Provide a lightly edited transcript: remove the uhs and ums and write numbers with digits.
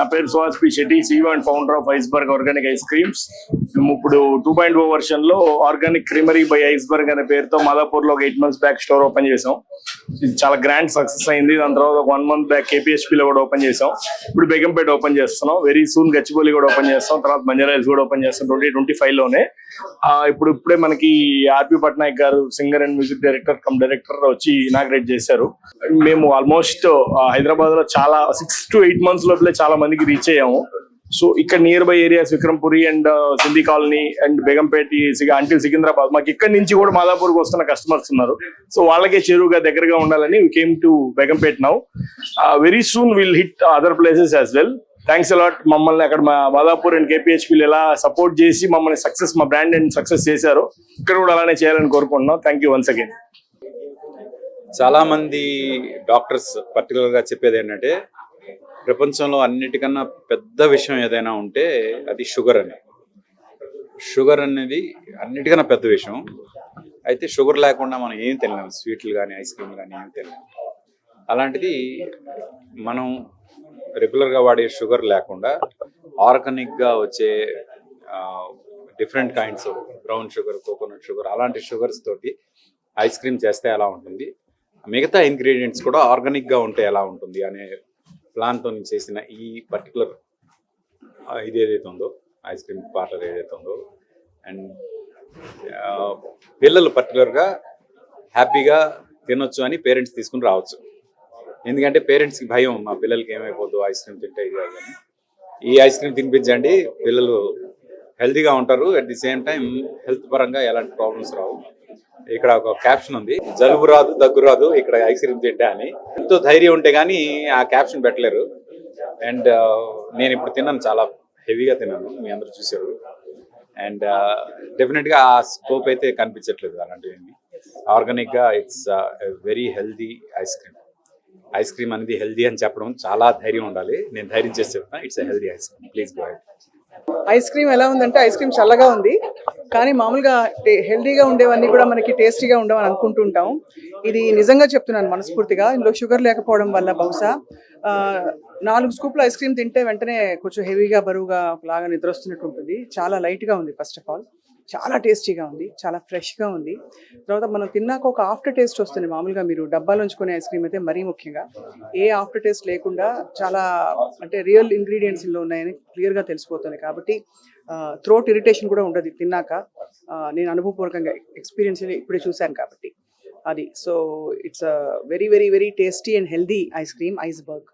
నా పేరు Suhas P Shetty, CEO and founder of iceberg organic ice creams. మేము ఇప్పుడు 2.0 వర్షన్ లో ఆర్గానిక్ క్రీమరీ బై ఐస్బర్గ్ అనే పేరుతో మాదాపూర్ లో 8 months బ్యాక్ స్టోర్ ఓపెన్ చేసాం. ఇది చాలా గ్రాండ్ సక్సెస్ అయింది. దాని తర్వాత 1 month బ్యాక్ KPHP లో కూడా ఓపెన్ చేసాం. ఇప్పుడు బేగంపేట ఓపెన్ చేస్తున్నాం. వెరీ సూన్ గచ్చిబౌలి కూడా ఓపెన్ చేస్తాం. తర్వాత బంజారాహిల్స్ కూడా ఓపెన్ చేస్తాం 2025 లోనే. ఇప్పుడే మనకి ఆర్పి పట్నాయక్ గారు సింగర్ అండ్ మ్యూజిక్ డైరెక్టర్ వచ్చి ఇనాగ్రేట్ చేశారు. మేము ఆల్మోస్ట్ హైదరాబాద్ లో చాలా 6 to 8 months లోపలే చాలా మందికి రీచ్ అయ్యాము. సో ఇక్కడ nearby areas Vikrampuri and Sindhi colony and Begumpet until Secunderabad, మాకు ఇక్కడ నుంచి కూడా మాదాపూర్కి వస్తున్న కస్టమర్స్ ఉన్నారు. సో వాళ్ళకే చెరువుగా దగ్గరగా ఉండాలని we came to Begumpet now. Very soon will hit other places as well. Thanks a lot. మమ్మల్ని అక్కడ మాదాపూర్ అండ్ KPHPలు ఎలా సపోర్ట్ చేసి మమ్మల్ని సక్సెస్, మా బ్రాండ్ అండ్ సక్సెస్ చేశారు. ఇక్కడ కూడా అలానే చేయాలని కోరుకుంటున్నాం. Thank you once again. చాలా మంది డాక్టర్స్ పర్టికులర్ గా చెప్పేది ఏంటంటే, ప్రపంచంలో అన్నిటికన్నా పెద్ద విషయం ఏదైనా ఉంటే అది షుగర్ అని. షుగర్ అనేది అన్నిటికన్నా పెద్ద విషయం. అయితే షుగర్ లేకుండా మనం ఏం తినలేము, స్వీట్లు కానీ ఐస్ క్రీమ్ కానీ ఏం తినలేము. అలాంటిది మనం రెగ్యులర్గా వాడే షుగర్ లేకుండా ఆర్గానిక్గా వచ్చే different kinds of brown sugar, coconut sugar, అలాంటి షుగర్స్ తోటి ఐస్ క్రీమ్ చేస్తే ఎలా ఉంటుంది, మిగతా ఇంగ్రీడియంట్స్ కూడా ఆర్గానిక్గా ఉంటే ఎలా ఉంటుంది అనే ప్లాన్తో నేను చేసిన ఈ పర్టికులర్ ఇది ఏదైతే ఉందో, ఐస్ క్రీమ్ పార్లర్ ఏదైతే ఉందో, అండ్ పిల్లలు పర్టికులర్గా హ్యాపీగా తినొచ్చు అని పేరెంట్స్ తీసుకుని రావచ్చు. ఎందుకంటే పేరెంట్స్కి భయం, మా పిల్లలకి ఏమైపోద్దు ఐస్ క్రీమ్ తింటే ఇది అని. ఈ ఐస్ క్రీమ్ తినిపించండి, పిల్లలు హెల్తీగా ఉంటారు. At the same time health పరంగా ఎలాంటి ప్రాబ్లమ్స్ రావు. ఇక్కడ ఒక క్యాప్షన్ ఉంది, జలుబు రాదు దగ్గు రాదు ఇక్కడ ఐస్ క్రీమ్ తింటే అని. ఎంతో ధైర్యం ఉంటే కానీ ఆ క్యాప్షన్ పెట్టలేరు. అండ్ నేను ఇప్పుడు తిన్నాను, చాలా హెవీగా తిన్నాను, మీ అందరూ చూసారు. అండ్ డెఫినెట్గా ఆ స్కోప్ అయితే కనిపించట్లేదు అలాంటివి. ఆర్గానిక్గా it's very healthy ice cream. Ice cream అనేది హెల్దీ అని చెప్పడం చాలా ధైర్యం ఉండాలి. నేను ధైర్యం చేసి చెప్తాను, it's healthy ice cream. Please go head. Ice cream ఎలా ఉందంటే, ఐస్ క్రీమ్ చల్లగా ఉంది, కానీ మామూలుగా హెల్దీగా ఉండేవన్నీ కూడా మనకి టేస్టీగా ఉండవని అనుకుంటుంటాం. ఇది నిజంగా చెప్తున్నాను మనస్ఫూర్తిగా. ఇందులో షుగర్ లేకపోవడం వల్ల బహుశా 4 స్కూప్లు ఐస్ క్రీమ్ తింటే వెంటనే కొంచెం హెవీగా బరువుగా లాగా నిద్ర వస్తున్నట్టు ఉంటుంది. చాలా లైట్గా ఉంది. ఫస్ట్ ఆఫ్ ఆల్ చాలా టేస్టీగా ఉంది, చాలా ఫ్రెష్గా ఉంది. తర్వాత మనం తిన్నాక ఒక ఆఫ్టర్ టేస్ట్ వస్తుంది. మామూలుగా మీరు డబ్బాలోంచి కొనే ఐస్ క్రీమ్ అయితే మరీ ముఖ్యంగా ఏ ఆఫ్టర్ టేస్ట్ లేకుండా చాలా అంటే రియల్ ఇంగ్రీడియంట్స్ ఇందులో ఉన్నాయని క్లియర్గా తెలిసిపోతుంది. కాబట్టి థ్రోట్ ఇరిటేషన్ కూడా ఉండదు తిన్నాక. నేను అనుభవపూర్వకంగా ఎక్స్పీరియన్స్ ఇప్పుడే చూశాను కాబట్టి అది. So it's very very very tasty and healthy ice cream iceberg.